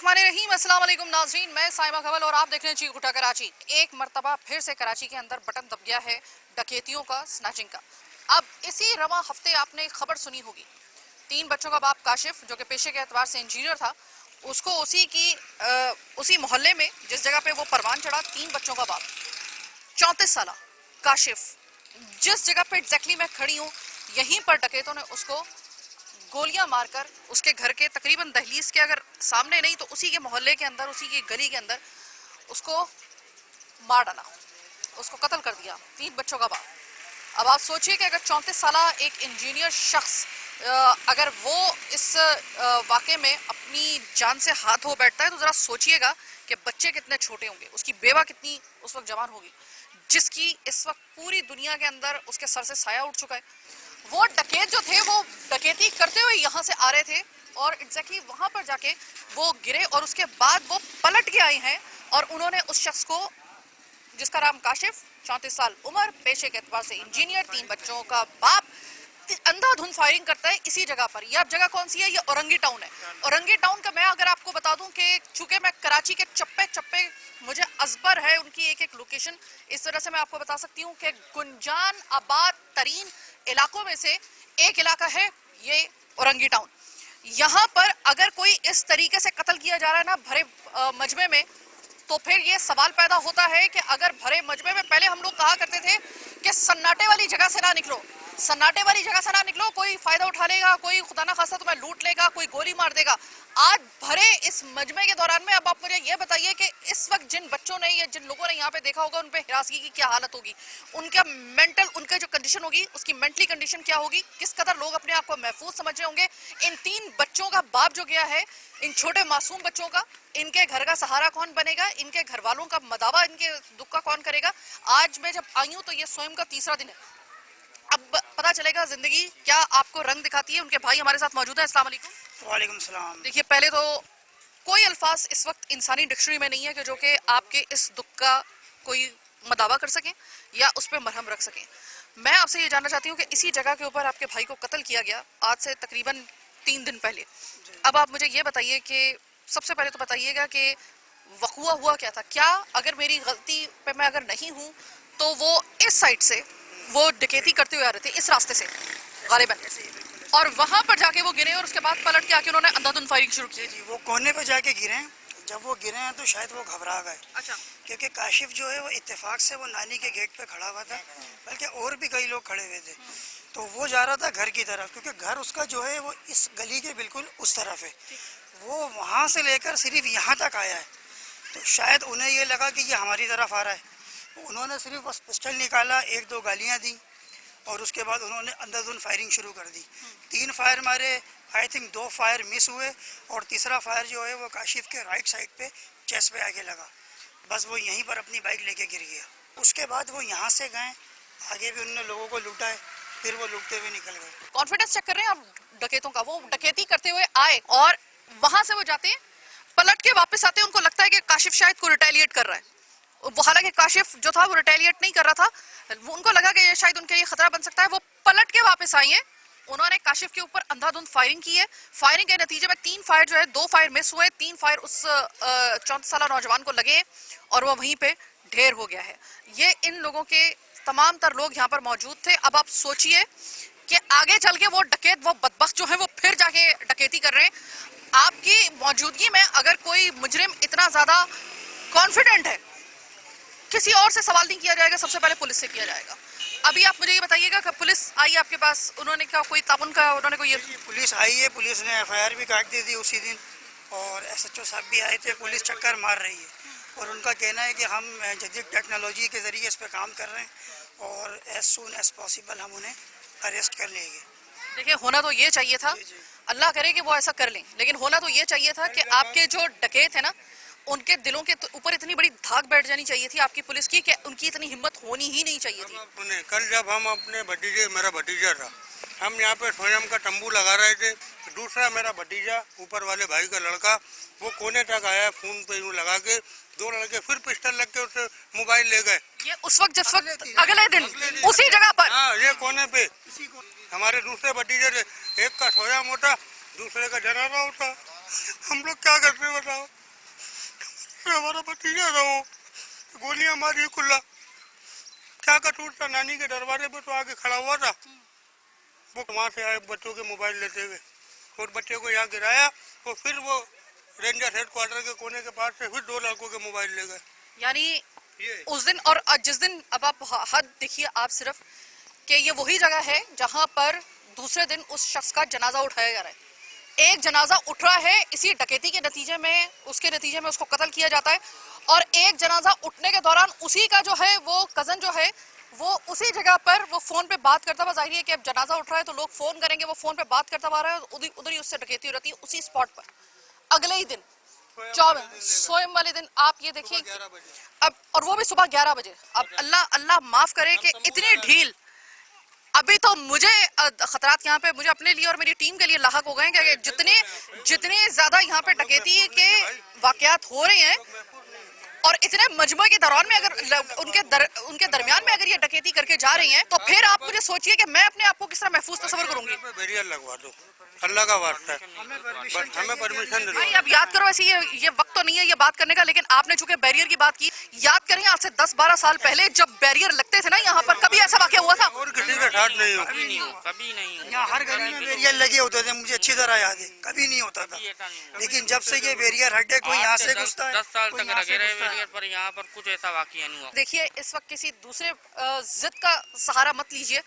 बिस्मिल्लाहिर्रहमानिर्रहीम। अस्सलाम वालेकुम नाज़रीन, मैं साइमा कमल और आप देख रहे हैं चीकुटा कराची। एक मर्तबा फिर से कराची के अंदर बटन दब गया है डकैतियों का, स्नैचिंग का। अब इसी रवा हफ्ते आपने एक खबर सुनी होगी, 3 बच्चों का बाप काशिफ, जो कि पेशे के एतबार से इंजीनियर था, उसको उसी मोहल्ले में जिस जगह पे वो परवान चढ़ा, 3 बच्चों का बाप 34 साल काशिफ, जिस जगह पे एग्जैक्टली मैं खड़ी हूँ, यहीं पर डकैतों ने उसको गोलियां मारकर उसके घर के तकरीबन दहलीज के अगर सामने नहीं तो उसी के मोहल्ले के अंदर, उसी की गली के अंदर उसको मार डाला, उसको कत्ल कर दिया। 3 बच्चों का बाप। अब आप सोचिए कि अगर 34 साल एक इंजीनियर शख्स अगर वो इस वाक़े में अपनी जान से हाथ धो बैठता है, तो ज़रा सोचिएगा कि बच्चे कितने छोटे होंगे, उसकी बेवा कितनी उस वक्त जवान होगी, जिसकी इस वक्त पूरी दुनिया के अंदर उसके सर से साया उठ चुका है। वो डकैत जो थे वो डकैती करते हुए यहाँ से आ रहे थे और एग्जैक्टली वहां पर जाके वो गिरे और उसके बाद वो पलट के आए हैं और उन्होंने उस शख्स को, जिसका नाम काशिफ, 34 साल उम्र, पेशे के एतबार से इंजीनियर, 3 बच्चों का बाप, अंधाधुंध फायरिंग करता है इसी जगह पर। ये अब जगह कौन सी है? ये औरंगी टाउन है। औरंगी टाउन का मैं अगर आपको बता दूं कि चूंकि मैं कराची के चप्पे चप्पे मुझे अजबर है उनकी एक एक लोकेशन, इस तरह से मैं आपको बता सकती हूँ कि गुंजान आबाद तरीन इलाकों में से एक इलाका है ये औरंगी टाउन। यहाँ पर अगर कोई इस तरीके से कत्ल किया जा रहा है ना भरे मजमे में, तो फिर ये सवाल पैदा होता है कि अगर भरे मजमे में, पहले हम लोग कहा करते थे कि सन्नाटे वाली जगह से ना निकलो, सन्नाटे वाली जगह से ना निकलो, कोई फायदा उठा लेगा, कोई खुदा ना खास्ता तुम्हें लूट लेगा, कोई गोली मार देगा। आज भरे इस मजमे के दौरान में अब आप मुझे ये बताइए कि इस वक्त जिन बच्चों ने या जिन लोगों ने यहाँ पे देखा होगा, उन पे हिरासगी की क्या हालत होगी, उनका मेंटल, उनका जो कंडीशन होगी, उसकी मेंटली कंडीशन क्या होगी, किस कदर लोग अपने आप को महफूज समझ रहे होंगे। इन 3 बच्चों का बाप जो गया है, इन छोटे मासूम बच्चों का, इनके घर का सहारा कौन बनेगा, इनके घर वालों का मदावा, इनके दुख का कौन करेगा। आज मैं जब आई हूँ तो ये स्वयं का तीसरा दिन है। अब पता चलेगा जिंदगी क्या आपको रंग दिखाती है। उनके भाई हमारे साथ मौजूद है। अस्सलाम वालेकुम। वालेकुम सलाम। देखिए, पहले तो कोई अल्फाज इस वक्त इंसानी डिक्शनरी में नहीं है कि जो कि आपके इस दुख का कोई मदावा कर सकें या उस पर मरहम रख सकें। मैं आपसे ये जानना चाहती हूँ कि इसी जगह के ऊपर आपके भाई को कत्ल किया गया आज से तकरीबन 3 दिन पहले। अब आप मुझे ये बताइए कि सबसे पहले तो बताइएगा कि वक़ुआ हुआ क्या था, क्या अगर मेरी गलती पे मैं अगर नहीं हूँ तो वो इस साइड से वो डकैती करते हुए आ रहे थे, इस रास्ते से गालिबन, और वहां पर जाके वो गिरे और उसके बाद पलट के आके उन्होंने अंधाधुंध फायरिंग शुरू की। जी वो कोने पे जाके गिरे। जब वो गिरे हैं तो शायद वो घबरा गए। अच्छा। क्योंकि काशिफ जो है वो इत्तेफाक से वो नानी के गेट पे खड़ा हुआ था, बल्कि और भी कई लोग खड़े हुए थे। तो वो जा रहा था घर की तरफ, क्योंकि घर उसका जो है वो इस गली के बिल्कुल उस तरफ है। वो वहाँ से लेकर सिर्फ यहाँ तक आया है, तो शायद उन्हें ये लगा कि ये हमारी तरफ आ रहा है। उन्होंने सिर्फ बस पिस्टल निकाला, 1-2 गालियाँ दी और उसके बाद उन्होंने अंधाधुंध फायरिंग शुरू कर दी। 3 फायर मारे, आई थिंक 2 फायर मिस हुए और तीसरा फायर जो है वो काशिफ के राइट साइड पे चेस्ट पे आके लगा। बस वो यहीं पर अपनी बाइक लेके गिर गया। उसके बाद वो यहाँ से गए, आगे भी उन्होंने लोगों को लूटा है, फिर वो लूटते हुए निकल गए। कॉन्फिडेंस चेक कर रहे हैं आप डकैतों का। वो डकैती करते हुए आए और वहां से वो जाते हैं, पलट के वापस आते हैं, उनको लगता है कि काशिफ शायद को रिटेलिएट कर रहा है। हालांकि काशिफ जो था वो रिटेलिएट नहीं कर रहा था, उनको लगा कि ये शायद उनके लिए खतरा बन सकता है। वो पलट के वापस आई हैं, उन्होंने काशिफ के ऊपर अंधाधुंध फायरिंग की है। फायरिंग के नतीजे में 3 फायर जो है, 2 फायर मिस हुए, 3 फायर उस 34 साल नौजवान को लगे और वो वहीं पे ढेर हो गया है। ये इन लोगों के तमाम तर लोग यहाँ पर मौजूद थे। अब आप सोचिए कि आगे चल के वो डकैत, वो बदबख्त जो है वो फिर जाके डकैती कर रहे हैं। आपकी मौजूदगी में अगर कोई मुजरिम इतना ज्यादा कॉन्फिडेंट है, किसी और से सवाल नहीं किया जाएगा, सबसे पहले पुलिस से किया जाएगा। अभी आप मुझे ये बताइएगा कि पुलिस आई आपके पास, उन्होंने क्या कोई ताउन का, उन्होंने कोई पुलिस आई है, पुलिस ने FIR भी काट दी थी उसी दिन और SHO साहब भी आए थे। पुलिस चक्कर मार रही है और उनका कहना है कि हम जदीद टेक्नोलॉजी के ज़रिए इस पर काम कर रहे हैं और एज सून एज पॉसिबल हम उन्हें अरेस्ट कर लेंगे। देखिए, होना तो ये चाहिए था, अल्लाह करे कि वो ऐसा कर लें, लेकिन होना तो ये चाहिए था कि आपके जो डकैत है ना, उनके दिलों के ऊपर इतनी बड़ी धाक बैठ जानी चाहिए थी आपकी पुलिस की कि उनकी इतनी हिम्मत होनी ही नहीं चाहिए थी। कल जब हम अपने भतीजे, मेरा भतीजा था, हम यहाँ पे स्वयं का तंबू लगा रहे थे, दूसरा मेरा भतीजा, ऊपर वाले भाई का लड़का, वो कोने तक आया, फोन पे यूँ लगा के, 2 लड़के फिर पिस्टल लग के उससे मोबाइल ले गए। ये उस वक्त जिस वक्त अगले दिन उसी जगह पर, हाँ, ये कोने पे हमारे दूसरे भतीजे थे, एक का सोया मोटा, दूसरे का जनाजा उठा। हम लोग क्या करते हैं बताओ। हमारा भतीजा था वो, गोलियां मारी खुला, क्या कसूर था। नानी के दरवाजे पे तो आके खड़ा हुआ था, वो वहाँ से आए बच्चों के मोबाइल लेते हुए और बच्चे को यहाँ गिराया, तो फिर वो रेंजर हेडक्वार्टर के कोने के पास से फिर 2 लड़कों के मोबाइल ले गए। यानी उस दिन और जिस दिन, अब आप हद देखिए आप सिर्फ कि ये वही जगह है जहां पर दूसरे दिन उस शख्स का जनाजा उठाया जा रहा है। एक जनाजा उठ रहा है इसी डकैती के नतीजे में, उसके नतीजे में उसको कत्ल किया जाता है, और एक जनाजा उठने के दौरान उसी का जो है वो कजन जो है वो उसी जगह पर वो फोन पे बात करता हुआ, जाहिर है कि अब जनाजा उठ रहा है तो लोग फोन करेंगे, वो फोन पे बात करता हुआ रहा है, उधर ही उससे डकैती हो रहती है उसी स्पॉट पर। अगले ही दिन स्वयं वाले दिन आप ये देखिए अब, और वो भी सुबह 11 बजे। अब अल्लाह अल्लाह माफ करे कि इतनी ढील। अभी तो मुझे खतरात यहाँ पे मुझे अपने लिए और मेरी टीम के लिए लाहक हो गए हैं कि जितने ज्यादा यहाँ पे डकैती के वाकयात हो रहे हैं और इतने मजमे के दौरान में अगर उनके दरमियान में अगर ये डकैती करके जा रही हैं, तो फिर आप मुझे सोचिए कि मैं अपने आप को किस तरह महफूज तस्वर करूंगी। बैरियर लगवा दो, अल्लाह का वास्ता है, हमें परमिशन दे दो। भाई अब याद करो, ऐसी ये वक्त तो नहीं है ये बात करने का, लेकिन आपने चूंकि बैरियर की बात की, याद करें आज से 10-12 साल पहले जब बैरियर लगते थे ना यहाँ पर, कभी ऐसा वाकया हुआ था? और किसी के साथ नहीं हो, कभी नहीं। यहाँ हर गली में बैरियर लगे होते थे, मुझे अच्छी तरह याद है, कभी नहीं होता था। लेकिन जब से ये बैरियर हटे, कोई यहाँ से घुसता है, 10 साल तक लगे रहे बैरियर पर, यहाँ पर कुछ ऐसा वाकया नहीं हुआ। देखिए इस वक्त किसी दूसरे जिद का सहारा मत लीजिए।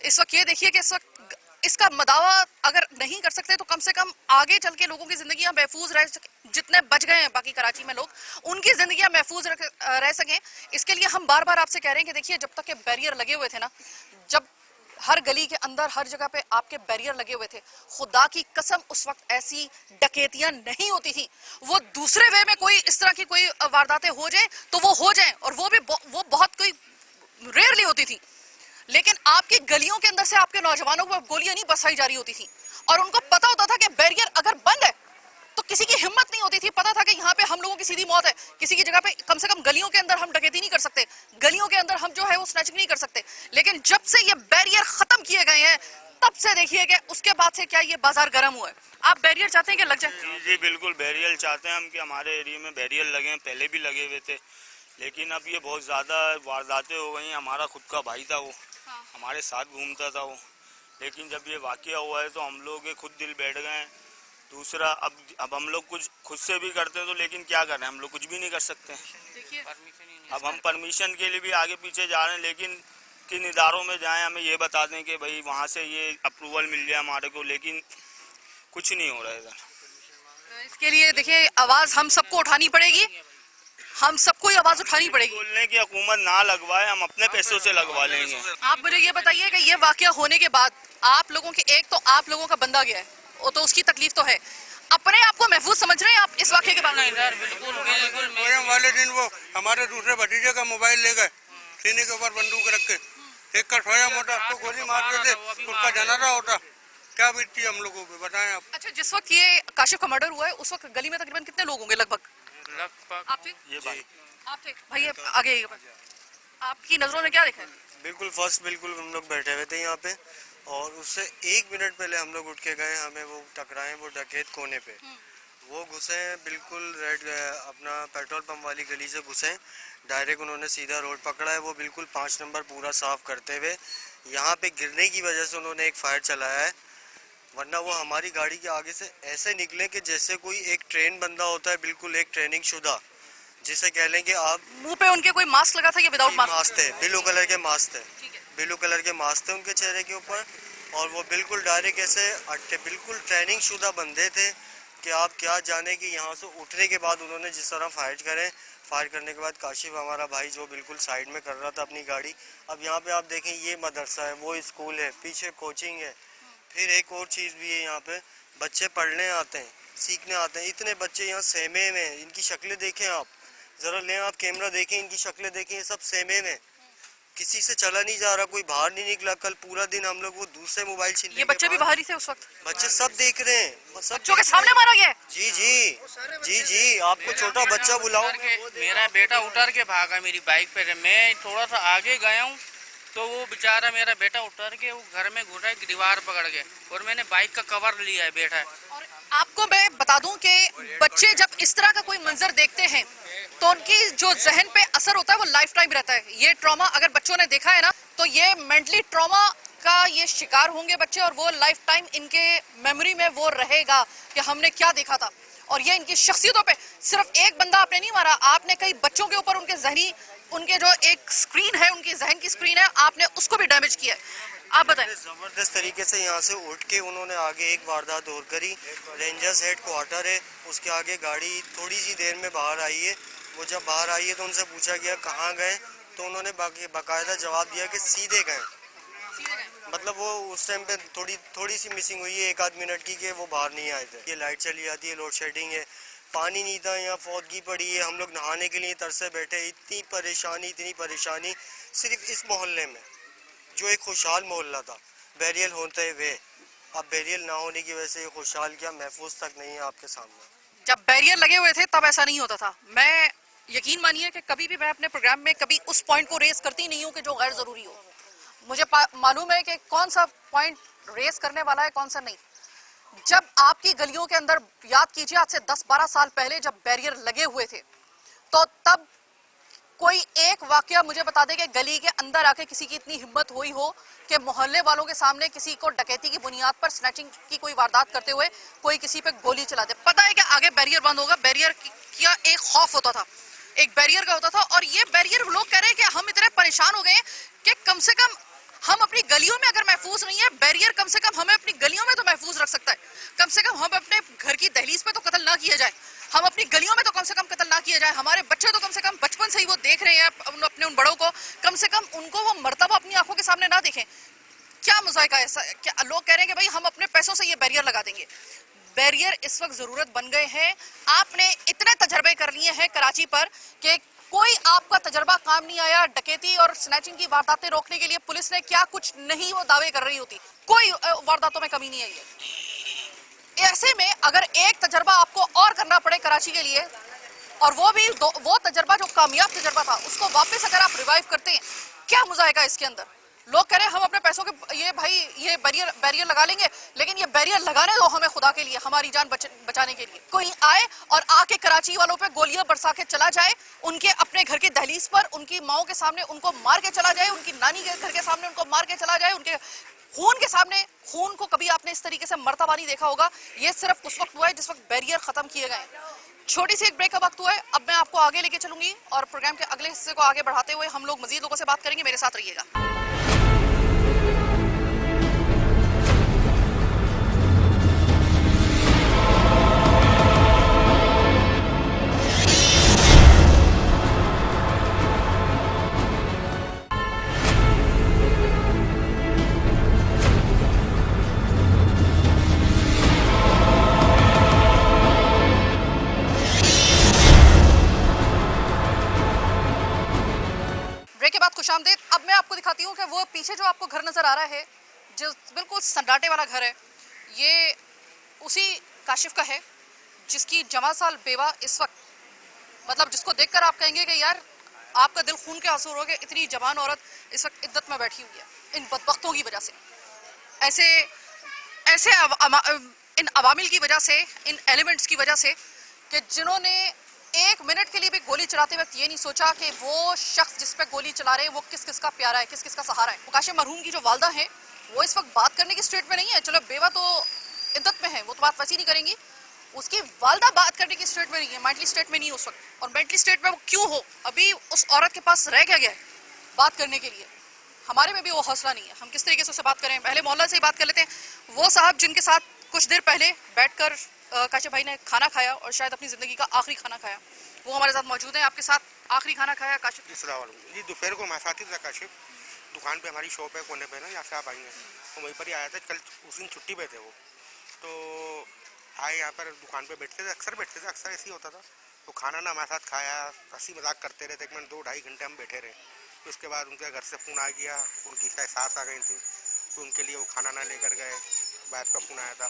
इस वक्त ये देखिए कि इस वक्त इसका मदावा अगर नहीं कर सकते तो कम से कम आगे चल के लोगों की जिंदगियां महफूज रह सके, जितने बच गए हैं बाकी कराची में लोग, उनकी जिंदगियां महफूज रह सकें। इसके लिए हम बार बार आपसे कह रहे हैं कि देखिए जब तक के बैरियर लगे हुए थे ना, जब हर गली के अंदर हर जगह पे आपके बैरियर लगे हुए थे, खुदा की कसम उस वक्त ऐसी डकैतियां नहीं होती थी। वो दूसरे वे में कोई इस तरह की कोई वारदातें हो जाए तो वो हो जाए, और वो भी वो बहुत कोई रेयरली होती थी। लेकिन आपकी गलियों के अंदर से आपके नौजवानों को गोलियां नहीं बरसाई जा रही होती थी, और उनको पता होता था कि बैरियर अगर बंद है तो किसी की हिम्मत नहीं होती थी। पता था कि यहाँ पे हम लोगों की सीधी मौत है, किसी की जगह पे कम से कम गलियों के अंदर हम डकैती नहीं कर सकते, गलियों के अंदर हम जो है वो स्नैचिंग नहीं कर सकते। लेकिन जब से ये बैरियर खत्म किए गए हैं, तब से देखिए कि उसके बाद से क्या ये बाजार गर्म हुआ है। आप बैरियर चाहते हैं कि लग जाए? जी जी बिल्कुल बैरियर चाहते हैं हम कि हमारे एरिया में बैरियर लगे हैं, पहले भी लगे हुए थे, लेकिन अब ये बहुत ज़्यादा वारदातें हो गई हैं। हमारा खुद का भाई था वो, हमारे साथ घूमता था वो, लेकिन जब ये वाकया हुआ है तो हम लोग के खुद दिल बैठ गए हैं। दूसरा अब हम लोग कुछ खुद से भी करते हैं तो, लेकिन क्या करें, हम लोग कुछ भी नहीं कर सकते। अब हम परमिशन के लिए भी आगे पीछे जा रहे हैं, लेकिन किन इदारों में जाएं, हमें ये बता दें कि भाई वहाँ से ये अप्रूवल मिल जाए हमारे को, लेकिन कुछ नहीं हो रहा है इधर। इसके लिए देखिए आवाज हम सबको उठानी पड़ेगी, हम सबको आवाज उठानी पड़ेगी। बोलने की हुकूमत ना लगवाए, हम अपने पैसों से लगवा लेंगे। आप मुझे ये बताइए कि ये वाकया होने के बाद आप लोगों के, एक तो आप लोगों का बंदा गया है, वो तो उसकी तकलीफ तो है, अपने आप को महफूज समझ रहे हैं आप इस वाकये के बाद? नहीं सर, बिल्कुल बिल्कुल। स्वयं वाले दिन वो हमारे दूसरे भतीजे का मोबाइल ले गए, सीने के ऊपर बंदूक रख के, एक का स्वयं होता, उसको गोली मार देते, उसका जनाजा होता, क्या बीतती हम लोगों पे बताएं आप। अच्छा, जिस वक्त ये काशिफ का मर्डर हुआ है उस वक्त गली में तकरीबन कितने लोग होंगे लगभग? आप थे? ये भाई आप थे भाई, आगे आपकी नजरों में क्या देखा है? बिल्कुल फर्स्ट बिल्कुल हम लोग बैठे हुए थे यहाँ पे, और उससे 1 मिनट पहले हम लोग उठ के गए, हमें वो टकराए वो डकैत कोने पे, वो घुसे बिल्कुल रेड अपना पेट्रोल पंप वाली गली से घुसे, डायरेक्ट उन्होंने सीधा रोड पकड़ा है, वो बिल्कुल 5 नंबर पूरा साफ करते हुए यहाँ पे गिरने की वजह से उन्होंने एक फायर चलाया है, वरना वो हमारी गाड़ी के आगे से ऐसे निकले कि जैसे कोई एक ट्रेन बंदा होता है, बिल्कुल एक ट्रेनिंग शुदा, जिसे कह लेंगे आप। मुंह पे उनके कोई मास्क लगा था या विदाउट मास्क थे, ब्लू कलर के मास्क थे, ब्लू कलर के मास्क थे उनके चेहरे के ऊपर, और वो बिल्कुल डायरेक्ट ऐसे अट्टे बिल्कुल ट्रेनिंग शुदा बंदे थे कि आप क्या जाने कि यहाँ से उठने के बाद उन्होंने जिस तरह फायर करने के बाद काशिफ हमारा भाई जो बिल्कुल साइड में कर रहा था अपनी गाड़ी। अब यहाँ पे आप देखें ये मदरसा है, वो स्कूल है, पीछे कोचिंग है, फिर एक और चीज़ भी है, यहाँ पे बच्चे पढ़ने आते हैं, सीखने आते हैं, इतने बच्चे यहाँ सेमे में, इनकी शक्लें देखें आप, ज़रा लें आप कैमरा देखें, इनकी शक्लें देखें, ये सब सेमे में, किसी से चला नहीं जा रहा, कोई बाहर नहीं निकला। कल पूरा दिन हम लोग वो दूसरे मोबाइल छीन, ये बच्चे भी बाहर ही थे उस वक्त? बच्चे सब देख रहे हैं, सब बच्चों के सामने मारा गया है? जी जी जी जी, आपको छोटा बच्चा बुलाओ। मेरा बेटा उतर के भागा मेरी बाइक पे, मैं थोड़ा सा आगे गया हूँ तो वो बेचारा मेरा बेटा उतर के वो घर में घुसा, एक दीवार पकड़ के, और मैंने बाइक का कवर लिया है बैठा है। और आपको मैं बता दूं कि बच्चे जब इस तरह का कोई मंजर देखते हैं तो उनकी जो जहन पे असर होता है वो लाइफ टाइम रहता है। ये ट्रॉमा अगर बच्चों ने देखा है ना तो ये मेंटली ट्रॉमा का ये शिकार होंगे बच्चे, और वो लाइफ टाइम इनके मेमोरी में वो रहेगा कि हमने क्या देखा था। और ये इनकी शख्सियतों पे सिर्फ एक बंदा आपने नहीं मारा, आपने कई बच्चों के ऊपर उनके जहनी, उनके जो एक स्क्रीन है, उनकी जहन की स्क्रीन है, आपने उसको भी डैमेज किया है। आप बताएं। जबरदस्त तरीके से यहाँ से उठ के उन्होंने आगे एक वारदात और करी। रेंजर्स हेड क्वार्टर है, उसके आगे गाड़ी थोड़ी सी देर में बाहर आई है। वो जब बाहर आई है तो उनसे पूछा गया कहाँ गए, तो उन्होंने बाकायदा जवाब दिया कि सीधे गए। मतलब वो उस टाइम पे थोड़ी सी मिसिंग हुई है 1 आध मिनट की, कि वो बाहर नहीं आए थे। ये लाइट चली जाती है, लोड शेडिंग है, पानी नहीं था, यहाँ फौदगी पड़ी है, हम लोग नहाने के लिए तरसे बैठे। इतनी परेशानी सिर्फ इस मोहल्ले में, जो एक खुशहाल मोहल्ला था बैरियल होते हुए, अब बैरियल ना होने की वजह से ये खुशहाल क्या महफूज तक नहीं है आपके सामने। जब बैरियर लगे हुए थे तब ऐसा नहीं होता था। मैं यकीन मानिए कि कभी भी मैं अपने प्रोग्राम में कभी उस पॉइंट को रेस करती नहीं हूँ कि जो गैर जरूरी हो। मुझे मालूम है कि कौन सा पॉइंट रेस करने वाला है, कौन सा नहीं। जब आपकी गलियों के अंदर, याद कीजिए आज से 10-12 साल पहले जब बैरियर लगे हुए थे, तो तब कोई एक वाकया मुझे बता दे कि गली के अंदर आके किसी की इतनी हिम्मत हुई हो कि मोहल्ले वालों के सामने किसी को डकैती की बुनियाद पर स्नैचिंग की कोई वारदात करते हुए कोई किसी पे गोली चला दे। पता है कि आगे बैरियर बंद होगा, बैरियर का एक खौफ होता था, एक बैरियर का होता था। और ये बैरियर लोग कह रहे हैं कि हम इतने परेशान हो गए कि कम से कम हम अपनी गलियों में अगर महफूज नहीं है, बैरियर कम से कम हमें अपनी गलियों में तो महफूज रख सकता है। कम से कम हम अपने घर की दहलीज पे तो कत्ल ना किया जाए, हम अपनी गलियों में तो कम से कम कत्ल ना किया जाए। हमारे बच्चे तो कम से कम बचपन से ही वो देख रहे हैं अपने उन बड़ों को, कम से कम उनको वो मर्तबा अपनी आंखों के सामने ना देखें। क्या मुजाहिका है ऐसा? क्या लोग कह रहे हैं कि भाई हम अपने पैसों से ये बैरियर लगा देंगे। बैरियर इस वक्त जरूरत बन गए हैं। आपने इतने तजर्बे कर लिए हैं कराची पर कि कोई आपका तजर्बा काम नहीं आया। डकैती और स्नैचिंग की वारदातें रोकने के लिए पुलिस ने क्या कुछ नहीं वो दावे कर रही होती, कोई वारदातों में कमी नहीं आई है। ऐसे में अगर एक तजर्बा आपको और करना पड़े कराची के लिए, और वो भी वो तजर्बा जो कामयाब तजर्बा था, उसको वापस अगर आप रिवाइव करते हैं, क्या मुजाहिका इसके अंदर? लोग कह रहे हैं हम अपने पैसों के ये भाई ये बैरियर लगा लेंगे, लेकिन ये बैरियर लगाने दो हमें खुदा के लिए, हमारी जान बचाने के लिए। कोई आए और आके कराची वालों पे गोलियां बरसा के चला जाए, उनके अपने घर की दहलीज पर उनकी माओं के सामने उनको मार के चला जाए, उनकी नानी के घर के सामने उनको मार के चला जाए, उनके खून के सामने। खून को कभी आपने इस तरीके से मर्तबा नहीं देखा होगा। ये सिर्फ उस वक्त हुआ है जिस वक्त बैरियर खत्म किए गए। छोटी सी एक ब्रेक का वक्त हुआ है, अब मैं आपको आगे लेके चलूंगी और प्रोग्राम के अगले हिस्से को आगे बढ़ाते हुए हम लोग मजीद लोगों से बात करेंगे। मेरे साथ रहिएगा। खुशामदीद। अब मैं आपको दिखाती हूँ कि वो पीछे जो आपको घर नजर आ रहा है, जो बिल्कुल सन्नाटे वाला घर है, ये उसी काशिफ का है जिसकी जवां साल बेवा इस वक्त, मतलब जिसको देखकर आप कहेंगे कि यार आपका दिल खून के आंसू हो गए, इतनी जवान औरत इस वक्त इद्दत में बैठी हुई है इन बदबख्तों की वजह से, ऐसे इन अवामिल की वजह से, इन एलिमेंट्स की वजह से, कि जिन्होंने एक मिनट के लिए भी गोली चलाते वक्त ये नहीं सोचा कि वो शख्स जिस पे गोली चला रहे हैं वो किस किस का प्यारा है, किस किस का सहारा है। काशिफ मरहूम की जो वालदा है वो इस वक्त बात करने की स्टेट में नहीं है। चलो बेवा तो इद्दत में है, वो तो बात वैसी नहीं करेंगी। उसकी वालदा बात करने की स्टेट में नहीं है, मेंटली स्टेट में नहीं है उस वक्त। और मेंटली स्टेट में वो क्यों हो, अभी उस औरत के पास रह गया है बात करने के लिए। हमारे में भी वो हौसला नहीं है, हम किस तरीके से उससे बात करें। पहले मोहल्ला से ही बात कर लेते हैं। वो साहब जिनके साथ कुछ देर पहले बैठकर काशिफ भाई ने खाना खाया और शायद अपनी ज़िंदगी का आखिरी खाना खाया, वो हमारे साथ मौजूद हैं। आपके साथ आखिरी खाना खाया काशिफ? जी दोपहर को हमारे साथ ही था काशिफ, दुकान पे हमारी शॉप है कोने पे ना, यहाँ से आप आएंगे तो वहीं पर ही आया था। कल उस दिन छुट्टी पे थे वो, तो आए यहाँ पर दुकान पे बैठते थे, अक्सर ऐसे ही होता था। तो खाना ना हमारे साथ खाया, हंसी मजाक करते रहे, तकरीबन 2-2.5 घंटे हम बैठे रहे। तो उसके बाद उनके घर से फ़ोन आ गया, उनकी शायद सास आ गई थी, तो उनके लिए वो खाना ना लेकर गए, बात का फ़ोन आया था।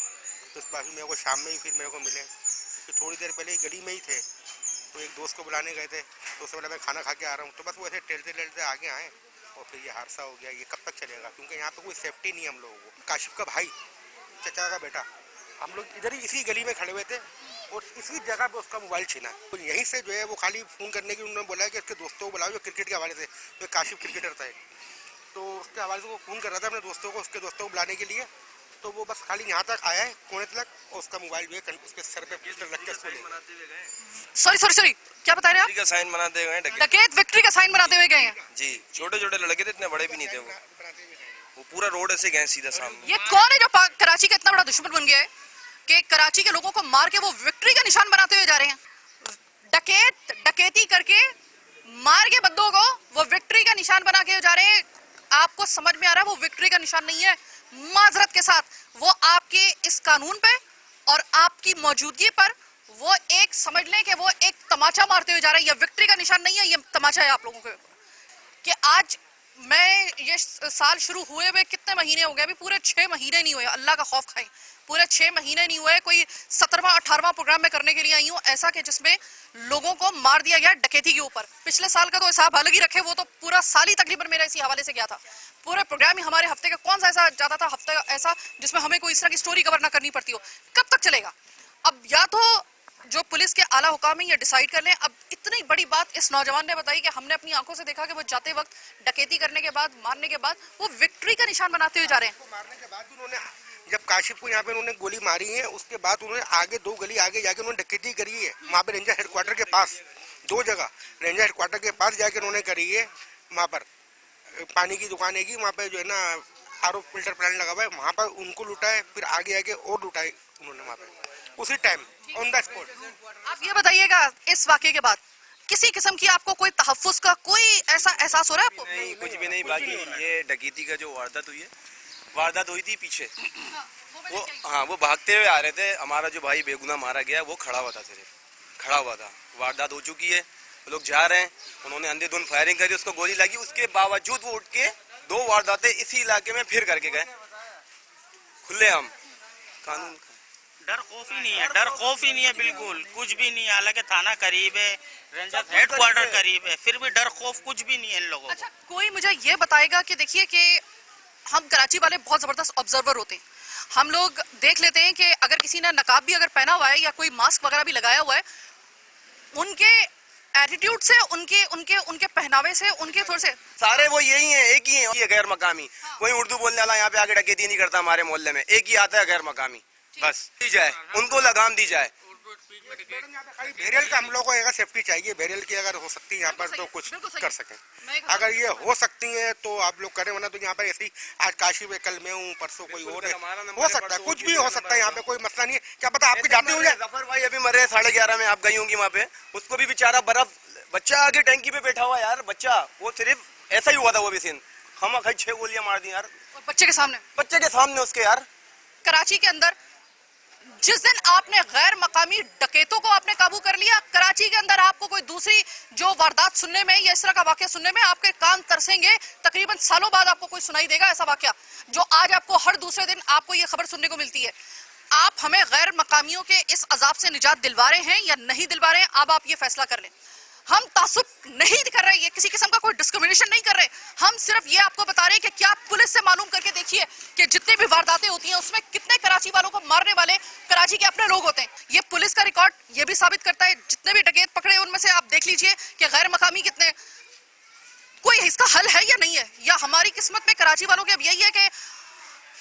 तो इस बार मेरे को शाम में ही फिर मेरे को मिले, कि थोड़ी देर पहले ही गली में ही थे, तो एक दोस्त को बुलाने गए थे, तो उससे बोला मैं खाना खा के आ रहा हूँ। तो बस वो ऐसे टेलते आगे आए और फिर ये हादसा हो गया। ये कब तक चलेगा, क्योंकि यहाँ पे कोई सेफ्टी नहीं है हम लोगों को। काशिफ का भाई, चचा का बेटा, हम लोग इधर ही इसी गली में खड़े हुए थे और इसी जगह पे उसका मोबाइल छीना। तो यहीं से जो है वो खाली फ़ोन करने की उन्होंने बोला है कि उसके दोस्तों को बुलाओ जो क्रिकेट के हवाले से, जो काशिफ क्रिकेटर था, तो उसके हवाले से वो फ़ोन कर रहा था अपने दोस्तों को, उसके दोस्तों को बुलाने के लिए। तो वो बस खाली यहाँ तक आया है कोने तक और उसका मोबाइल जो है उसके सर पे पिस्टल रख के उसको ले। सॉरी क्या बता रहे हैं का साइन बनाते हुए आप? डकैत विक्ट्री का साइन बनाते हुए गए हैं जी। छोटे छोटे लड़के थे, इतने बड़े भी नहीं थे। वो पूरा रोड ऐसे गए सीधा सामने। ये कौन है जो कराची का इतना बड़ा दुश्मन बन गया है कि कराची के लोगों को मार के वो विक्ट्री का निशान बनाते हुए जा रहे हैं? डकैती करके मार के बंदों को वो विक्ट्री का निशान बना के जा रहे हैं। आपको समझ में आ रहा है वो विक्ट्री का निशान नहीं है। माजरत के साथ वो आपके इस कानून पे और आपकी मौजूदगी पर वो एक समझ लें कि वो एक तमाचा मारते हुए जा रहा है। ये विक्ट्री का निशान नहीं है, ये तमाचा है आप लोगों के कि आज मैं ये साल शुरू हुए हुए कितने महीने हो गए? अभी पूरे 6 महीने नहीं हुए। अल्लाह का खौफ खाएं, पूरे 6 महीने नहीं हुए। कोई 17वां 18वां प्रोग्राम में करने के लिए आई हूँ ऐसा कि जिसमें लोगों को मार दिया गया डकैती के ऊपर। पिछले साल का तो हिसाब अलग ही रखे, वो तो पूरा साल ही तकरीबन मेरा इसी हवाले से गया था। पूरे प्रोग्राम ही हमारे हफ्ते का कौन सा ऐसा जाता था हफ्ते ऐसा जिसमें हमें कोई इस तरह की स्टोरी कवर ना करनी पड़ती हो? कब तक चलेगा? अब या तो जो पुलिस के आला हुकाम है ये डिसाइड कर लें। अब इतनी बड़ी बात इस नौजवान ने बताई कि हमने अपनी आंखों से देखा कि वो जाते वक्त डकैती करने के बाद, मारने के बाद वो विक्ट्री का निशान बनाते हुए जा रहे हैं। मारने के बाद भी उन्होंने, जब काशिफ को यहाँ पे उन्होंने गोली मारी है, उसके बाद उन्होंने आगे 2 गली आगे जाके उन्होंने डकैती करी है। वहाँ पे रेंजर हेडक्वार्टर के पास 2 जगह रेंजर हेडक्वार्टर के पास जाके उन्होंने करी है। वहाँ पर पानी की दुकान है, वहाँ पे जो है ना आरओ फिल्टर प्लांट लगा हुआ है, वहाँ पर उनको लूटा है। फिर आगे आगे और लूटा है उन्होंने वहाँ पे उसी टाइम ऑन द स्पॉट। आप ये बताइएगा इस वाकये के बाद किसी किस्म की आपको कोई तहफ्फुज़ का कोई ऐसा एहसास हो रहा है आपको? नहीं, कुछ भी नहीं। बाकी ये डकैती का जो वारदात हुई थी पीछे, वो भागते हुए आ रहे थे। हमारा जो भाई बेगुनाह मारा गया वो खड़ा हुआ था, सिर्फ खड़ा हुआ था। वारदात हो चुकी है, वो लोग जा रहे हैं, उन्होंने अंधेधुंध फायरिंग करी, उसको गोली लगी। उसके बावजूद वो उठ के 2 वारदातें इसी इलाके में फिर करके गए खुलेआम। कानून डर खौफ ही नहीं है, डर खौफ ही नहीं है, बिल्कुल कुछ भी नहीं है। हालांकि थाना करीब है, रेंजर हेडक्वार्टर करीब है, फिर भी डर खौफ कुछ भी नहीं है इन लोगों को। अच्छा, कोई मुझे ये बताएगा कि देखिए कि हम कराची वाले बहुत जबरदस्त ऑब्जर्वर होते हैं। हम लोग देख लेते हैं कि अगर किसी ने नकाब भी अगर पहना हुआ है या कोई मास्क वगैरह भी लगाया हुआ है, उनके एटीट्यूड से, उनके उनके उनके पहनावे से, उनके थोड़े से सारे वो यही है, एक ही है ये गैर मकामी। कोई उर्दू बोलने वाला यहाँ पे आगे डकैती नहीं करता। हमारे मोहल्ले में एक ही आता है गैर मकामी, बस दी जाए उनको लगाम दी जाए। बैरियल का हम लोग को अगर सेफ्टी चाहिए, बैरियल की अगर हो सकती है यहाँ पर तो कुछ कर सकें। अगर ये हो सकती है तो आप लोग करें, वरना तो यहाँ पर ऐसे ही आज काशिफ है, कल मैं हूँ, परसों कोई और है, हो सकता है कुछ भी हो सकता है। यहाँ पे कोई मसला नहीं है। क्या पता आपके जाते हो जाए। जफर भाई अभी मरे 11:30 में, आप गई होंगी वहाँ पे, उसको भी बेचारा बर्फ, बच्चा आगे टैंकी पे बैठा हुआ यार, बच्चा, वो सिर्फ ऐसा ही हुआ था वो भी सीन। हम 6 गोलियां मार दी यार बच्चे के सामने उसके यार। कराची के अंदर जिस दिन आपने गैर मकामी डकैतों को आपने काबू कर लिया, कराची के अंदर आपको कोई दूसरी जो वारदात सुनने में या इस तरह का वाकया सुनने में आपके कान तरसेंगे। तकरीबन सालों बाद आपको कोई सुनाई देगा ऐसा वाकया जो आज आपको हर दूसरे दिन आपको ये खबर सुनने को मिलती है। आप हमें गैर मकामियों के इस अजाब से निजात दिलवा रहे हैं या नहीं दिलवा रहे हैं, अब आप ये फैसला कर लें। हम तासुब नहीं कर रहे, ये किसी किस्म का कोई डिस्क्रिमिनेशन नहीं कर रहे। हम सिर्फ ये आपको बता रहे हैं कि क्या पुलिस से मालूम करके देखिए कि जितनी भी वारदातें होती हैं उसमें कितने कराची वालों को मारने वाले कराची के अपने लोग होते हैं। ये पुलिस का रिकॉर्ड ये भी साबित करता है। जितने भी डकैत पकड़े उनमें से आप देख लीजिए कि गैर मकामी कितने। कोई इसका हल है या नहीं है, या हमारी किस्मत में कराची वालों की अब यही है कि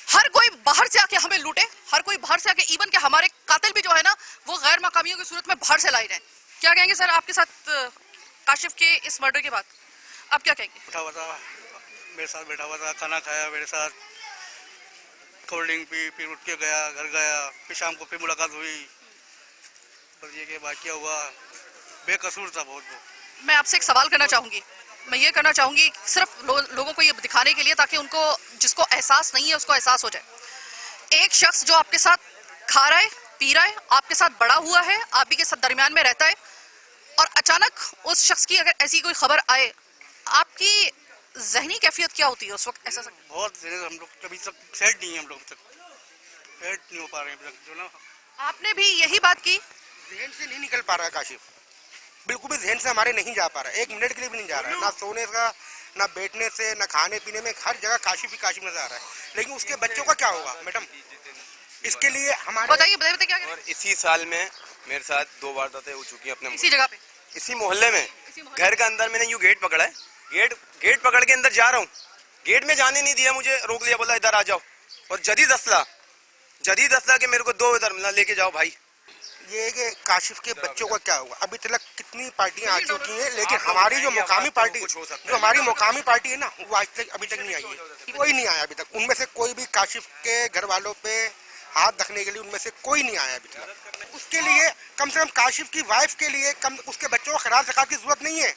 हर कोई बाहर से आके हमें लूटे, हर कोई बाहर से आके, इवन के हमारे कातिल भी जो है ना वो गैर मकामियों की सूरत में बाहर से लाए जाए। क्या कहेंगे सर आपके साथ काशिफ के इस मर्डर के बाद आप क्या कहेंगे? उठा हुआ था, मेरे साथ बैठा हुआ था, खाना खाया मेरे साथ, कोल्ड ड्रिंक पी, फिर उठ के गया, घर गया, फिर शाम को फिर मुलाकात हुई। बस ये कि वाकया हुआ, बेकसूर था बहुत वो। मैं आपसे एक सवाल करना चाहूंगी, मैं ये करना चाहूंगी सिर्फ लोगों को ये दिखाने के लिए ताकि उनको जिसको एहसास नहीं है उसको एहसास हो जाए। एक शख्स जो आपके साथ खा रहा है, पी रहा है, आपके साथ बड़ा हुआ है, आप ही के साथ दरमियान में रहता है, और अचानक उस शख्स की अगर ऐसी कोई खबर आए, आपकी ज़हनी कैफियत क्या होती है उस वक्त? ऐसा बहुत हम लोग कभी तक सेट नहीं है, हम लोग तक सेट नहीं हो पा रहे हैं जो ना। आपने भी यही बात की? जहन से नहीं निकल पा रहा है काशिफ, बिल्कुल भी जहन से हमारे नहीं जा पा रहा है, 1 मिनट के लिए भी नहीं जा रहा है। ना सोने का, ना बैठने से, ना खाने पीने में, हर जगह काशिफ ही काशिफ नजर आ रहा है। लेकिन उसके बच्चों का क्या होगा मैडम? इसके लिए हमारे बताइए बताइए क्या करें? और इसी साल में मेरे साथ 2 वारदातें हो चुकी हैं अपने इसी जगह पे इसी मोहल्ले में। इसी मोहल्ले घर के अंदर मैंने यूं गेट पकड़ा है, गेट पकड़ के अंदर जा रहा हूँ, गेट में जाने नहीं दिया, मुझे रोक लिया, बोला इधर आ जाओ, और जदीद असला के मेरे को 2 इधर मिला, लेके जाओ भाई। ये है कि काशिफ के बच्चों का क्या होगा। अभी तक कितनी पार्टियां आ चुकी हैं, लेकिन हमारी जो मुकामी पार्टी है ना, वो आज तक अभी तक नहीं आई है। कोई नहीं आया अभी तक, उनमें से कोई भी काशिफ के घर वालों पे हाथ रखने के लिए उनमें से कोई नहीं आया अभी तक। उसके लिए कम से कम काशिफ की वाइफ के लिए उसके बच्चों को खराज ज़कात की जरूरत नहीं है,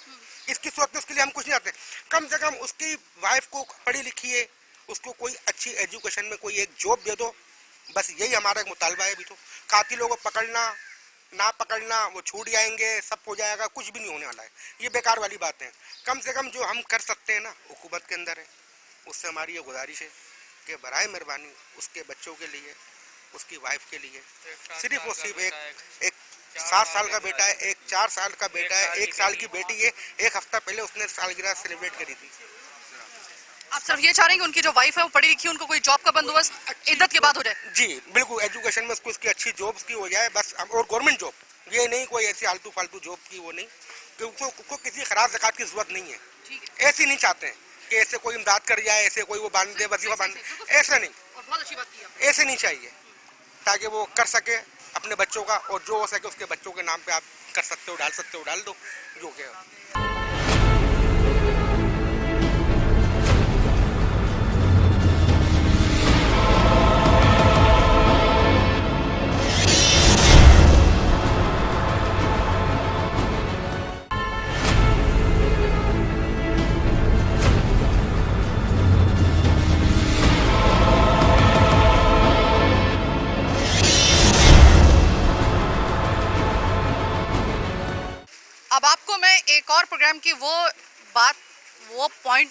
इसकी सूरत में उसके लिए हम कुछ नहीं आते। कम से कम उसकी वाइफ को पढ़ी लिखी है, उसको कोई अच्छी एजुकेशन में कोई एक जॉब दे दो, बस यही हमारा एक मुतालबा है। अभी तो कातिलों को पकड़ना ना पकड़ना, वो छूट जाएंगे, सब हो जाएगा, कुछ भी नहीं होने वाला है, ये बेकार वाली बात है। कम से कम जो हम कर सकते हैं ना हुकूमत के अंदर है, उससे हमारी ये गुजारिश है कि बराए मेहरबानी उसके बच्चों के लिए, उसकी वाइफ के लिए, सिर्फ वो सिर्फ एक 7 साल का बेटा है, एक 4 साल का बेटा है, 1 साल की बेटी है, 1 हफ्ता पहले उसने सालगिरह सेलिब्रेट करी थी। आप सिर्फ ये चाह रहे हैं कि उनकी जो वाइफ है वो पढ़ी लिखी, उनको कोई जॉब का बंदोबस्त इद्दत के बाद हो जाए? जी बिल्कुल, एजुकेशन में उसको उसकी अच्छी जॉब की हो जाए बस, और गवर्नमेंट जॉब, ये नहीं कोई ऐसी आलतू फालतू जॉब की, वो नहीं, क्योंकि उसको किसी खराज ज़कात की जरूरत नहीं है। ऐसी नहीं चाहते हैं कि ऐसे कोई इमदाद कर जाए, ऐसे कोई वो बांध दे, वजीफा बांध दे, ऐसा नहीं, बहुत अच्छी बात की। ऐसे नहीं चाहिए, ताकि वो कर सके अपने बच्चों का, और जो हो सके उसके बच्चों के नाम पे आप कर सकते हो, डाल दो जो क्या। अब आपको मैं एक और प्रोग्राम की वो पॉइंट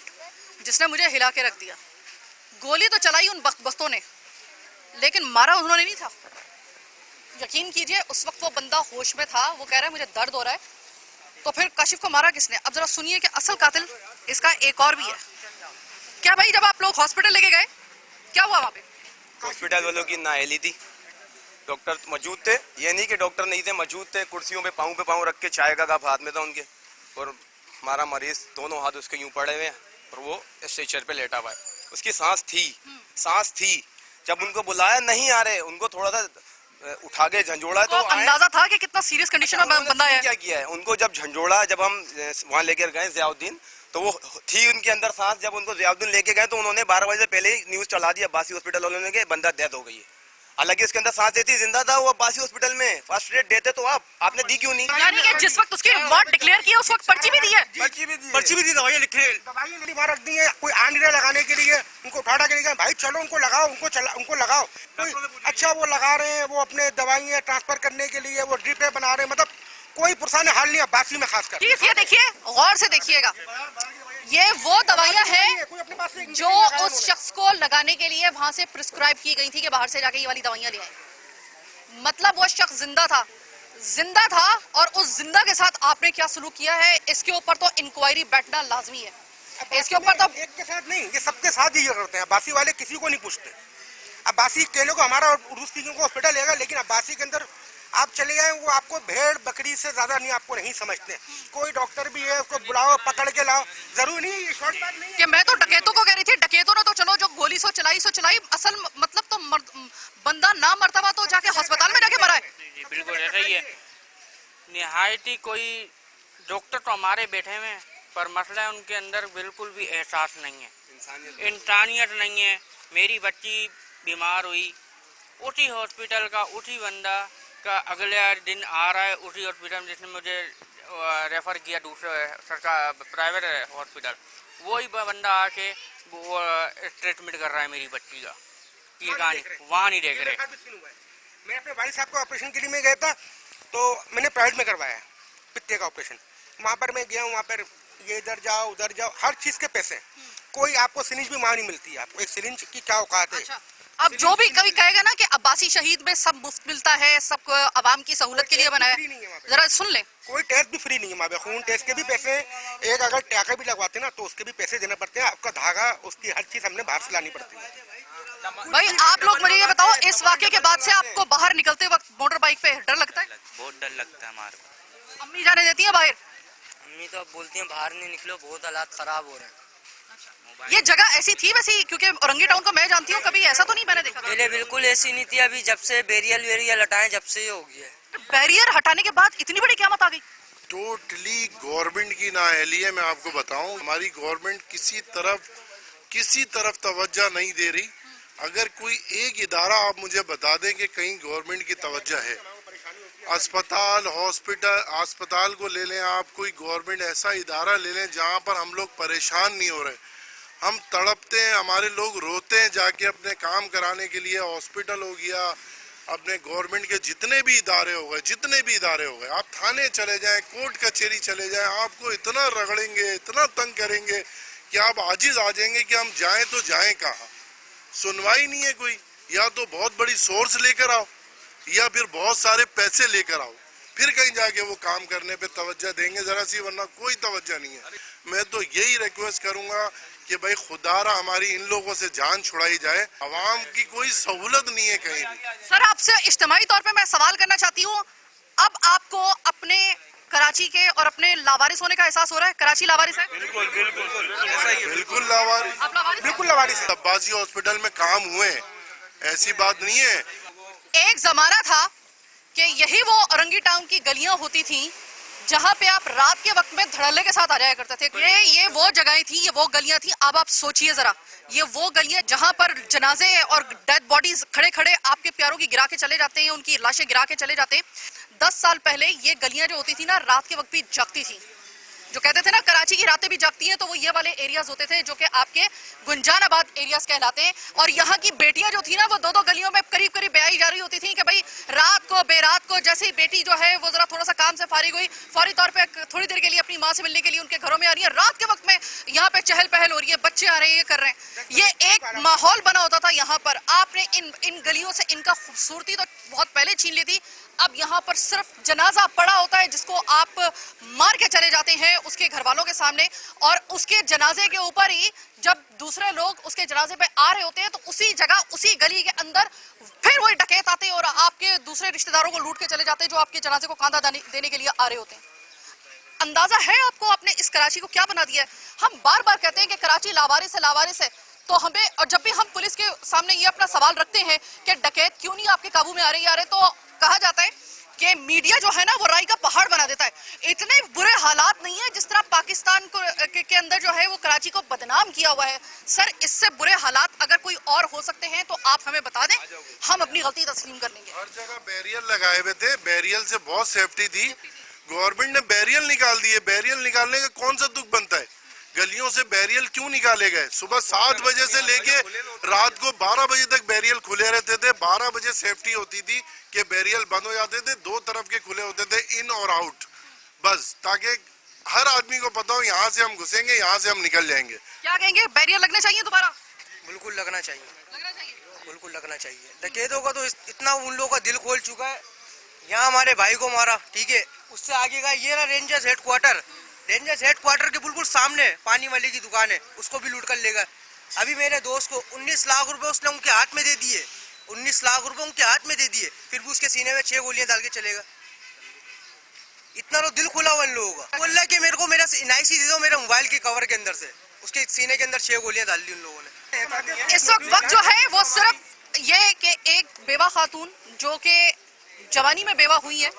जिसने मुझे हिला के रख दिया। गोली तो चलाई उन बख्तों ने, लेकिन मारा उन्होंने नहीं था। यकीन कीजिए उस वक्त वो बंदा होश में था, वो कह रहा है मुझे दर्द हो रहा है। तो फिर काशिफ को मारा किसने? अब जरा सुनिए कि असल कातिल इसका एक और भी है। क्या भाई, जब आप लोग हॉस्पिटल लेके गए क्या हुआ वहाँ पे? हॉस्पिटल वालों की नाअहली थी, डॉक्टर मौजूद थे, ये नहीं कि डॉक्टर नहीं थे, मौजूद थे, कुर्सियों पे पाँव रख के चाय का कप हाथ में था उनके, और हमारा मरीज दोनों हाथ उसके यूं पड़े हुए हैं और वो स्ट्रेचर पे लेटा हुआ है। उसकी सांस थी, जब उनको बुलाया नहीं आ रहे, उनको थोड़ा सा उठा के झंझोड़ा तो अंदाजा था कि कितना सीरियस कंडीशन में बंदा है। क्या किया है उनको, जब झंझोड़ा, जब हम वहाँ लेकर गए ज़ियाउद्दीन, तो वो थी उनके अंदर सांस, जब उनको ज़ियाउद्दीन लेके गए तो उन्होंने 12 बजे से पहले ही न्यूज़ चला दिया बासी हॉस्पिटल वालों ने कि बंदा डेथ हो गई है। हालांकि उसके अंदर सांस देती जिंदा था, वो बासी हॉस्पिटल में फर्स्ट एड देते तो आपने दी क्यों नहीं? यानी कि जिस वक्त उसकी मौत डिक्लेयर की है उस वक्त पर्ची भी दी है, पर्ची भी दी, दवाइयाँ लिखे, दवाइयाँ रख दी है, कोई आंडिया लगाने के लिए उनको उठा के लेकर भाई चलो उनको लगाओ, उनको लगाओ, कोई अच्छा वो लगा रहे हैं, वो अपने दवाइयाँ ट्रांसफर करने के लिए वो ड्रिपें बना रहे हैं, मतलब कोई पुरसान हाल नहीं है बासी में खासकर। ये देखिए, गौर से देखिएगा, ये वो दवाइयाँ हैं जो उस शख्स को लगाने के लिए वहां से प्रिस्क्राइब की गई थी कि बाहर से जाके ये वाली दवाइयाँ ले आए। मतलब वो शख्स जिंदा था और उस जिंदा के साथ आपने क्या सलूक किया है, इसके ऊपर तो इंक्वायरी बैठना लाजमी है। इसके ऊपर तो एक के साथ नहीं, ये सबके साथ ही करते हैं, बासी वाले किसी को नहीं पूछते। अब बासी केलों को हमारा उर्दू स्पीकिंग को हॉस्पिटल लेगा, लेकिन अब बासी के अंदर आप चले जाए, वो आपको भेड़ बकरी से ज्यादा नहीं, आपको नहीं समझते। कोई डॉक्टर भी है उसको बुलाओ, पकड़ के लाओ, जरूरी नहीं, ये शॉर्ट बात नहीं है। कि मैं तो डकैतों को कह रही थी, डकैतों ने तो चलो जो गोली सो चलाई, असल मतलब तो बंदा ना मरतबा तो जाके अस्पताल में जाके मरा है। जी बिल्कुल ऐसा ही है। निहायती कोई डॉक्टर तो हमारे बैठे हुए हैं, पर मसला है उनके अंदर बिल्कुल भी एहसास नहीं है, इंसानियत नहीं है। मेरी बच्ची बीमार हुई, उसी हॉस्पिटल का उसी बंदा का अगले दिन आ रहा है उसी हॉस्पिटल जिसने मुझे रेफ़र किया दूसरे सरकार प्राइवेट हॉस्पिटल, वही बंदा आके वो ट्रीटमेंट कर रहा है मेरी बच्ची का। ये कहानी वहाँ नहीं देख रहे। मैं अपने भाई साहब का ऑपरेशन के लिए मैं गया था, तो मैंने प्राइवेट में करवाया पित्ते का ऑपरेशन। वहाँ पर मैं गया हूँ, वहाँ पर ये इधर जाओ उधर जाओ, हर चीज़ के पैसे, कोई आपको सिरिंज भी वहाँ नहीं मिलती है। आपको एक सिरिंज की क्या औकात है? अच्छा, अब जो भी कभी कहेगा ना कि अब्बासी शहीद में सब मुफ्त मिलता है, सब आवाम की सहूलत के लिए बनाया है, जरा सुन ले। कोई टेस्ट भी फ्री नहीं है वहाँ पे, खून टेस्ट के भी पैसे, एक अगर टाका भी लगवाते ना तो उसके भी पैसे देने पड़ते हैं, आपका धागा, उसकी हर चीज हमने बाहर से लानी पड़ती है। भाई आप लोग मुझे ये बताओ, इस वाकये के बाद से आपको बाहर निकलते वक्त मोटर बाइक पे डर लगता है? बहुत डर लगता है हमारे को। अम्मी जाने देती है बाहर? अम्मी तो अब बोलती हैं बाहर नहीं निकलो, बहुत हालात खराब हो रहे हैं। ये जगह ऐसी थी वैसी? क्योंकि औरंगी टाउन को मैं जानती हूँ, कभी ऐसा तो नहीं मैंने देखा। पहले बिल्कुल ऐसी नहीं थी, अभी जब से बैरियर वेरियर हटाए जब से ये हो गया है। बैरियर हटाने के बाद इतनी बड़ी क़यामत आ गई? टोटली गवर्नमेंट की नाअहली है। मैं आपको बताऊं, हमारी गवर्नमेंट किसी तरफ तवज्जो नहीं दे रही। अगर कोई एक इदारा आप मुझे बता दें कि कहीं गवर्नमेंट की तवज्जो है, अस्पताल, हॉस्पिटल, अस्पताल को ले लें आप, कोई गवर्नमेंट ऐसा इदारा ले लें जहां पर हम लोग परेशान नहीं हो रहे। हम तड़पते हैं, हमारे लोग रोते हैं जाके अपने काम कराने के लिए। हॉस्पिटल हो गया, अपने गवर्नमेंट के जितने भी इदारे हो गए, आप थाने चले जाएं, कोर्ट कचहरी चले जाएं, आपको इतना रगड़ेंगे, इतना तंग करेंगे कि आप आजिज आ जाएंगे कि हम जाएं तो जाएं कहाँ। सुनवाई नहीं है कोई। या तो बहुत बड़ी सोर्स लेकर आओ या फिर बहुत सारे पैसे लेकर आओ, फिर कहीं जाके वो काम करने पे तवज्जो देंगे जरा सी, वरना कोई तवज्जो नहीं है। मैं तो यही रिक्वेस्ट करूंगा कि भाई खुदारा हमारी इन लोगों से जान छुड़ाई जाए। आवाम की कोई सहूलत नहीं है कहीं भी। सर आपसे इज्तिमाई तौर पे मैं सवाल करना चाहती हूँ, अब आपको अपने कराची के और अपने लावारिस होने का एहसास हो रहा है? कराची लावारिस है? बिल्कुल लावारिस, बिल्कुल लावारिस है। अब्बासी हॉस्पिटल में काम हुए, ऐसी बात नहीं है। एक जमाना था कि यही वो औरंगी टाउन की गलियां होती थी जहां पे आप रात के वक्त में धड़ल्ले के साथ आ जाया करते थे। ये वो जगहें थी, ये वो गलियां थी। अब आप सोचिए जरा, ये वो गलियां जहां पर जनाजे और डेड बॉडीज खड़े खड़े आपके प्यारों की गिरा के चले जाते हैं, उनकी लाशें गिरा के चले जाते हैं। 10 साल पहले ये गलियां जो होती थी ना, रात के वक्त भी जागती थी। जो कहते थे ना कराची की रातें भी जागती हैं, तो वो ये वाले एरियाज होते थे जो कि आपके गुंजानाबाद एरियाज कहलाते हैं। और यहाँ की बेटियां जो थी ना, वो दो गलियों में करीब करीब ब्याही जा रही होती थी कि भाई रात को बेरात को जैसे ही बेटी जो है वो जरा थोड़ा सा काम से फारिग हुई, फौरी तौर पे थोड़ी देर के लिए अपनी माँ से मिलने के लिए उनके घरों में आ रही है। रात के वक्त में यहाँ पे चहल पहल हो रही है, बच्चे आ रहे हैं, ये कर रहे हैं। ये एक माहौल बना होता था यहाँ पर। आपने इन गलियों से इनका खूबसूरती तो बहुत पहले छीन ली थी। अब यहाँ पर सिर्फ जनाजा पड़ा होता है जिसको आप मार के चले जाते हैं उसके घर वालों के सामने, और उसके जनाजे के ऊपर ही जब दूसरे लोग उसके जनाजे पे आ रहे होते हैं तो उसी जगह, उसी गली के अंदर फिर वही डकैत आते हैं और आपके दूसरे रिश्तेदारों को लूट के चले जाते हैं जो आपके जनाजे को कांधा देने के लिए आ रहे होते हैं। अंदाजा है आपको आपने इस कराची को क्या बना दिया है? हम बार बार कहते हैं कि कराची लावारिस है, लावारिस है, तो हमें, और जब भी हम पुलिस के सामने ये अपना सवाल रखते हैं कि डकैत क्यों नहीं आपके काबू में आ रहे, तो कहा जाता है कि मीडिया जो है ना वो राई का पहाड़ बना देता है। इतने बुरे हालात नहीं है जिस तरह पाकिस्तान को के अंदर जो है वो कराची को बदनाम किया हुआ है। सर इससे बुरे हालात अगर कोई और हो सकते हैं तो आप हमें बता दें, हम अपनी गलती तस्लीम कर लेंगे। हर जगह बैरियर लगाए हुए थे, बैरियर से बहुत सेफ्टी थी। गवर्नमेंट ने बैरियर निकाल दिए। बैरियर निकालने का कौन सा दुख बनता है? गलियों से बैरियर क्यों निकाले गए? सुबह 7 बजे से लेके रात को 12 बजे तक बैरियर खुले रहते थे। 12 बजे सेफ्टी होती थी कि बैरियर बंद हो जाते थे, 2 तरफ के खुले होते थे, इन और आउट, बस ताकि हर आदमी को पता हो यहाँ से हम घुसेंगे, यहाँ से हम निकल जाएंगे। क्या कहेंगे, बैरियर लगने चाहिए दोबारा? बिल्कुल लगना चाहिए, लगना चाहिए, बिल्कुल लगना चाहिए। डकैतों का तो इतना उन लोगों का दिल खोल चुका है। यहाँ हमारे भाई को मारा, ठीक है, उससे आगे का ये रहा रेंजर्स हेडक्वार्टर। रेंजर्स हेडक्वार्टर के बिल्कुल सामने पानी वाले की दुकान है, उसको भी लूट कर लेगा। अभी मेरे दोस्त को 19 लाख रुपए उसने उनके हाथ में दे दिए, 19 लाख रुपए उनके हाथ में दे दिए, फिर भी उसके सीने में 6 गोलियां डाल के चलेगा। इतना तो दिल खुला हुआ इन लोगों का। बोल रहा है कि मेरे को मेरा NIC दे दो मेरे मोबाइल के कवर के अंदर से, उसके सीने के अंदर 6 गोलियां डाल दी उन लोगों ने। इस वक्त जो है वो सिर्फ ये कि एक बेवा खातून जो कि जवानी में बेवा हुई है,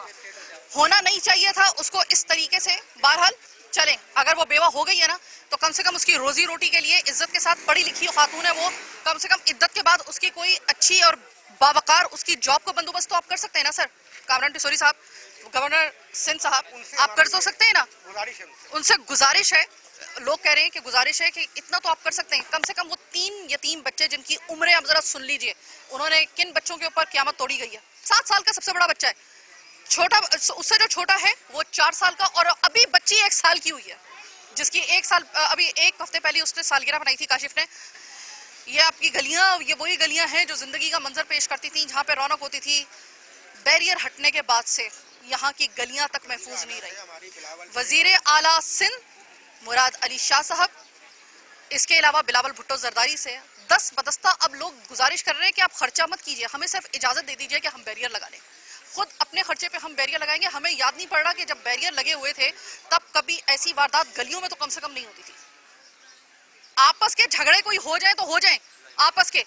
होना नहीं चाहिए था उसको इस तरीके से। बहरहाल चलें, अगर वो बेवा हो गई है ना तो कम से कम उसकी रोजी रोटी के लिए इज्जत के साथ, पढ़ी लिखी खातून है वो, कम से कम इद्दत के बाद उसकी कोई अच्छी और बावकार उसकी जॉब का बंदोबस्त तो आप कर सकते हैं ना सर। कामरान टिसोरी साहब, गवर्नर सिंध साहब, आप कर तो सकते हैं ना? उनसे गुजारिश है, लोग कह रहे हैं कि गुजारिश है कि इतना तो आप कर सकते हैं। कम से कम वो 3 यतीम बच्चे जिनकी उम्रें आप जरा सुन लीजिए, उन्होंने किन बच्चों के ऊपर क़यामत तोड़ी गई है। 7 साल का सबसे बड़ा बच्चा है, छोटा उससे जो छोटा है वो 4 साल का, और अभी बच्ची 1 साल की हुई है जिसकी 1 साल, अभी 1 हफ्ते पहले उसने सालगिरह बनाई थी काशिफ ने। ये आपकी गलियां, ये वही गलियां हैं जो जिंदगी का मंजर पेश करती थी, जहाँ पे रौनक होती थी। बैरियर हटने के बाद से यहाँ की गलियां तक महफूज नहीं रही। वजीर आला सिंध मुराद अली शाह साहब, इसके अलावा बिलावल भुट्टो जरदारी से दस बदस्ता अब लोग गुजारिश कर रहे हैं कि आप खर्चा मत कीजिए, हमें सिर्फ इजाजत दे दीजिए कि हम बैरियर लगा लें। खुद अपने खर्चे पे हम बैरियर लगाएंगे। हमें याद नहीं पड़ रहा कि जब बैरियर लगे हुए थे तब कभी ऐसी वारदात गलियों में तो कम से कम नहीं होती थी। आपस के झगड़े कोई हो जाए तो हो जाए, आपस के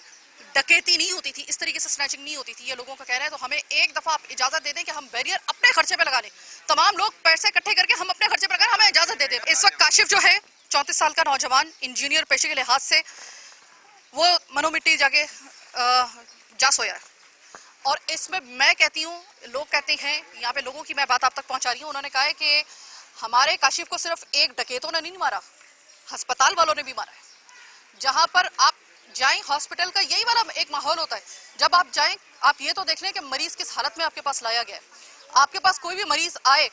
डकैती नहीं होती थी, इस तरीके से स्नैचिंग नहीं होती थी, ये लोगों का कहना है। तो हमें एक दफा आप इजाजत दे दें कि हम बैरियर अपने खर्चे पे लगा लें। तमाम लोग पैसे इकट्ठे करके हम अपने खर्चे पे लगाएं, हमें इजाजत दे दें। इस वक्त काशिफ जो है 34 साल का नौजवान, इंजीनियर पेशे के लिहाज से, वो मनोमिट्टी जाके जा सोया है। और इसमें मैं कहती हूँ, लोग कहते हैं, यहाँ पे लोगों की मैं बात आप तक पहुँचा रही हूँ, उन्होंने कहा है कि हमारे काशिफ को सिर्फ एक डकैतों ने नहीं मारा, अस्पताल वालों ने भी मारा है। जहाँ पर आप जाएं, हॉस्पिटल का यही वाला एक माहौल होता है। जब आप जाएं, आप ये तो देख लें कि मरीज किस हालत में आपके पास लाया गया है। आपके पास कोई भी मरीज आए,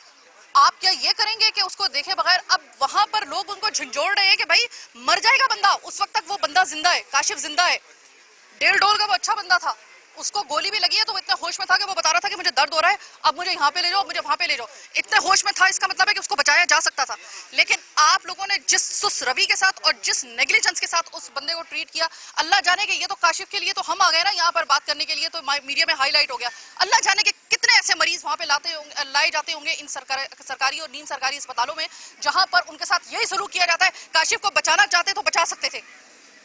आप क्या ये करेंगे कि उसको देखे बगैर? अब वहां पर लोग उनको झंझोड़ रहे हैं कि भाई मर जाएगा बंदा, उस वक्त तक वो बंदा जिंदा है, काशिफ जिंदा है। डेल डोल का वो अच्छा बंदा था, उसको गोली भी लगी है तो वो इतने होश में था कि वो बता रहा था कि मुझे दर्द हो रहा है, अब मुझे यहाँ पे ले जाओ, मुझे वहां पे ले जाओ। इतने होश में था, इसका मतलब है कि उसको बचाया जा सकता था। लेकिन आप लोगों ने जिस सुस रवि के साथ और जिस नेग्लिजेंस के साथ उस बंदे को ट्रीट किया, अल्लाह जाने के, ये तो काशिफ के लिए तो हम आ गए ना यहाँ पर बात करने के लिए, तो मीडिया में हाईलाइट हो गया। अल्लाह जाने के कितने ऐसे मरीज वहाँ पे लाए जाते होंगे इन सरकारी और नीम सरकारी अस्पतालों में, जहाँ पर उनके साथ यही सलूक किया जाता है। काशिफ को बचाना चाहते तो बचा सकते थे।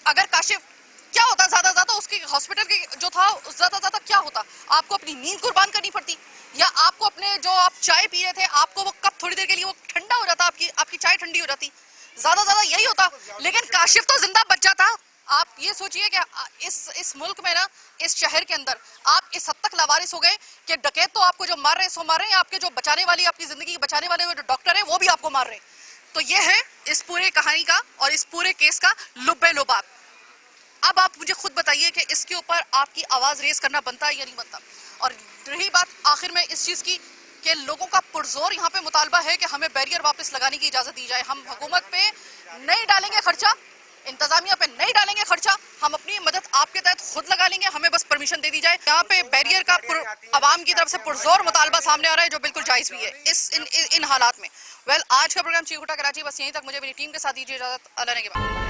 अगर काशिफ क्या होता, ज्यादा उसकी हॉस्पिटल की जो था, ज्यादा क्या होता? आपको अपनी नींद कुर्बान करनी पड़ती, या आपको अपने जो आप चाय पी रहे थे, आपको वो कप थोड़ी देर के लिए वो ठंडा हो जाता, आपकी चाय ठंडी हो जाती, ज्यादा यही होता। लेकिन काशिफ तो जिंदा बच जाता। आप ये सोचिए कि इस मुल्क में ना, इस शहर के अंदर आप इस हद तक लावारिस हो गए कि डकैत तो आपको जो मार रहे हैं सो मार रहे हैं, आपके जो बचाने वाली, आपकी जिंदगी बचाने वाले जो डॉक्टर है वो भी आपको मार रहे हैं। तो ये है इस पूरे कहानी का और इस पूरे केस का लुब्बे लुबाब। अब आप मुझे खुद बताइए कि इसके ऊपर आपकी आवाज रेस करना बनता है या नहीं बनता। और रही बात आखिर में इस चीज की कि लोगों का पुरजोर यहाँ पे मुतालबा है कि हमें बैरियर वापस लगाने की इजाजत दी जाए। हम हुकूमत पे नहीं डालेंगे खर्चा, इंतजामिया पे नहीं डालेंगे खर्चा, हम अपनी मदद आपके तहत खुद लगा लेंगे, हमें बस परमिशन दे दी जाए। यहाँ पे बैरियर का आवाम की तरफ से पुरजोर मुतालबा सामने आ रहा है, जो बिल्कुल जायज भी है इन हालात में। वेल, आज का प्रोग्राम चीकुटा कराची बस यहीं तक। मुझे मेरी टीम के साथ दीजिए इजाजत। अल्लाह ने के बाद।